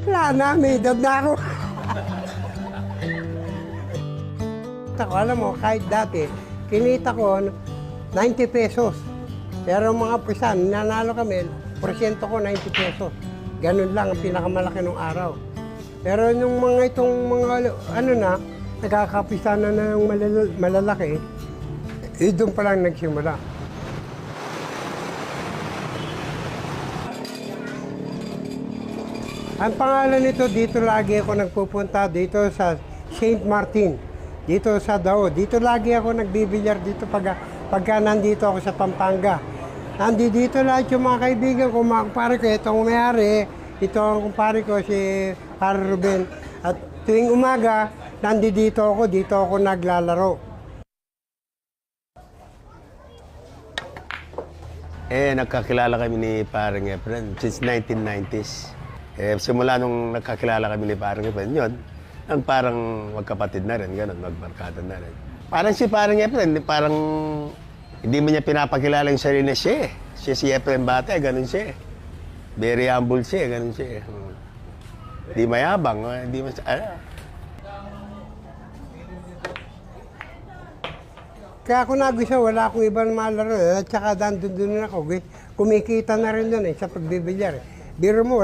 Wala na, may edad na ako. Alam mo, kahit dati, kinita ko 90 pesos. Pero mga pisan, nanalo kami, porsyento ko 90 pesos. Ganun lang ang pinakamalaki ng araw. Pero yung mga itong mga, ano na, nagkakapisa na ng malalaki, doon pa lang nagsimula. Ang pangalan nito, dito lagi ako nagpupunta, dito sa St. Martin, dito sa Dao. Dito lagi ako nagbibilyar dito pagka nandito ako sa Pampanga. Nandito lahat yung mga kaibigan ko, mga kumpare ko, itong may-ari, ito ang kumpare ko, si Pare Ruben. At tuwing umaga, dito ako naglalaro. Nagkakilala kami ni Parang Efren since 1990s. Simula nung nagkakilala kami ni Parang Efren, yun, ang parang magkapatid na rin, gano'n, magbarkada na rin. Parang si Parang Efren, parang hindi mo niya pinapakilala yung sarili na siya. Siya si Efren Bata, gano'n siya. Very humble siya, gano'n siya. Hindi mayabang, hindi mas... Kaya ako nagustuhan, wala akong ibang malaro. At saka doon ako, kumikita na rin doon sa pagbibilyar. Biro mo, wala